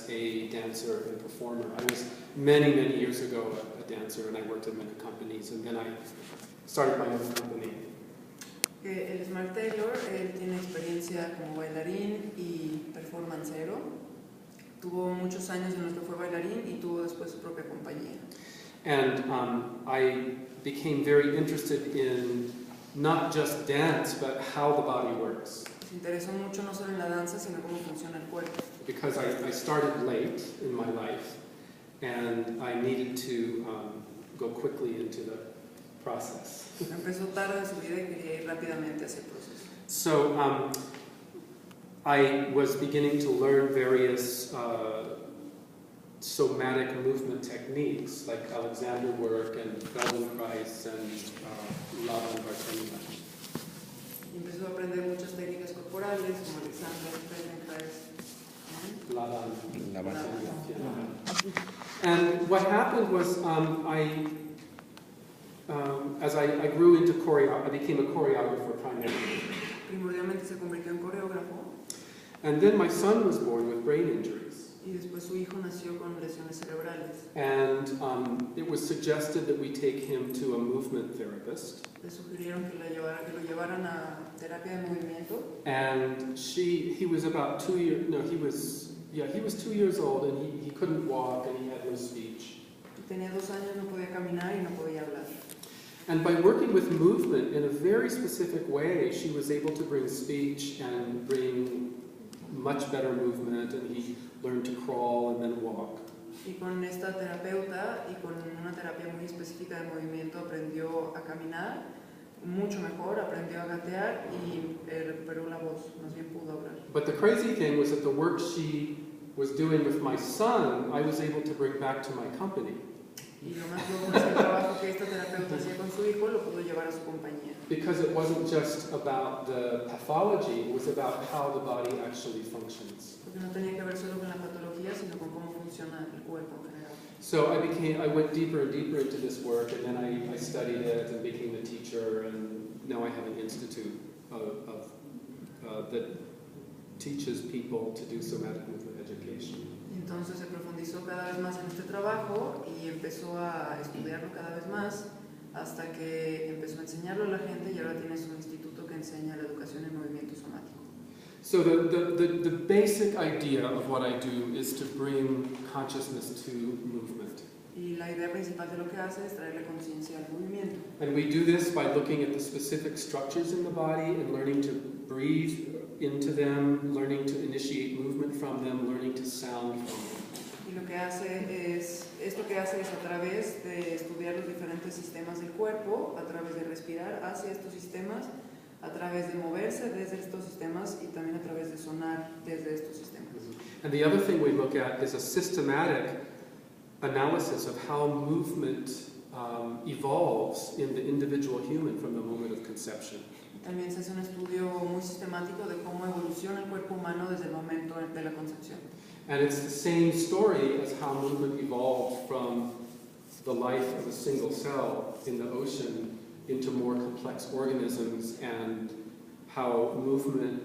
as a dancer and performer. I was many, many years ago a dancer, and I worked in many companies, and then I started my own company. Él es Mark Taylor, él tiene experiencia como bailarín y performancero. Tuvo muchos años en los que fue bailarín y tuvo después su propia compañía. And I became very interested in not just dance, but how the body works. Se interesó mucho no solo en la danza, sino cómo funciona el cuerpo. Because I started late in my life, and I needed to go quickly into the process. Empezó tarde en su vida y quería ir rápidamente hacia el proceso. So I was beginning to learn various somatic movement techniques, like Alexander work and Feldenkrais and Laban Bartolomé. Y empezó a aprender muchas técnicas corporales, como Alexander, Feldenkrais, Laban. And what happened was as I grew into choreography, I became a choreographer primarily. Primordialmente se convirtió en coreógrafo. And then my son was born with brain injuries. Y después su hijo nació con lesiones cerebrales. And it was suggested that we take him to a movement therapist. Le sugirieron que lo llevaran a terapia de movimiento. And he was about 2 years. No, he was 2 years old, and he couldn't walk, and he had no speech. Tenía 2 años, no podía caminar y no podía hablar. And by working with movement in a very specific way, she was able to bring speech and bring much better movement, and he learned to crawl and then walk. Y con esta terapeuta y con una terapia muy específica de movimiento aprendió a caminar mucho mejor, aprendió a gatear y recuperó la voz, más bien pudo hablar. But the crazy thing was that the work she was doing with my son, I was able to bring back to my company. Y lo más loco es el trabajo que esta terapeuta hacía con su hijo lo pudo llevar a su compañía. Because it wasn't just about the pathology, it was about how the body actually functions. Porque no tenía que ver solo con la patología, sino con cómo funciona el cuerpo en general. So I went deeper and deeper into this work, and then I studied it and became a teacher, and now I have an institute that teaches people to do somatic movement education. Entonces se profundizó cada vez más en este trabajo y empezó a estudiarlo cada vez más hasta que empezó a enseñarlo a la gente y ahora tiene su instituto que enseña la educación en movimiento somático. So the basic idea of what I do is to bring consciousness to movement. Y la idea principal de lo que hace es traerle conciencia al movimiento. And we do this by looking at the specific structures in the body and learning to breathe into them, learning to initiate movement from them, learning to sound from them. Y lo que hace es, esto que hace es a través de estudiar los diferentes sistemas del cuerpo, a través de respirar hacia estos sistemas, a través de moverse desde estos sistemas y también a través de sonar desde estos sistemas. And the other thing we look at is a systematic analysis of how movement evolves in the individual human from the moment of conception. También se hace un estudio muy sistemático de cómo evoluciona el cuerpo humano desde el momento de la concepción. And it's the same story as how movement evolved from the life of a single cell in the ocean into more complex organisms, and how movement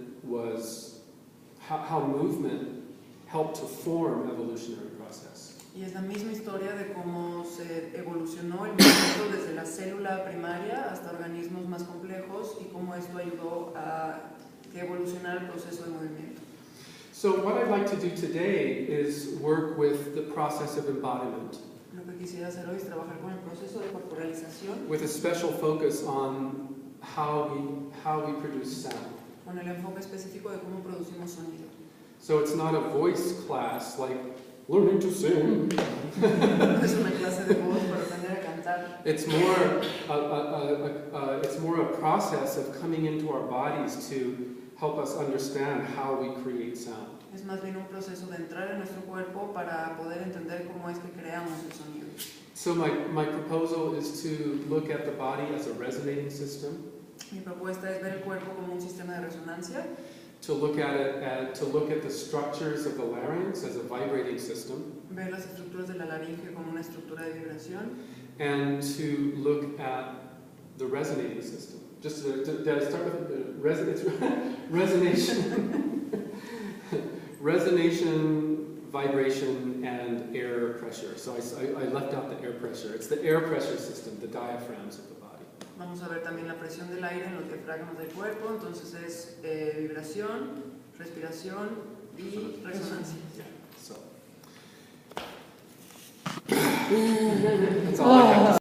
helped to form evolutionary process. Y es la misma historia de cómo se evolucionó el movimiento desde la célula primaria hasta organismos más complejos y cómo esto ayudó a que evolucionara el proceso de movimiento. So what I'd like to do today is work with the process of embodiment. Lo que quisiera hacer hoy es trabajar con el proceso de corporalización. With a special focus on how we produce sound. Con el enfoque específico de cómo producimos sonido. So it's not a voice class like learning to sing. No es una clase de voz para aprender a cantar. It's more a process of coming into our bodies to help us understand how we create sound. Es más bien un proceso de entrar en nuestro cuerpo para poder entender cómo es que creamos el sonido. So my proposal is to look at the body as a resonating system. Mi propuesta es ver el cuerpo como un sistema de resonancia. To look at the structures of the larynx as a vibrating system. Ver las estructuras de la laringe como una estructura de vibración. And to look at the resonating system. Just to start with resonation. Resonation, vibration and air pressure. So I left out the air pressure. It's the air pressure system, the diaphragms of the body. Vamos a ver también la presión del aire en los diafragmas del cuerpo, entonces es vibración, respiración y resonancia. Yeah, so. That's all I have to say.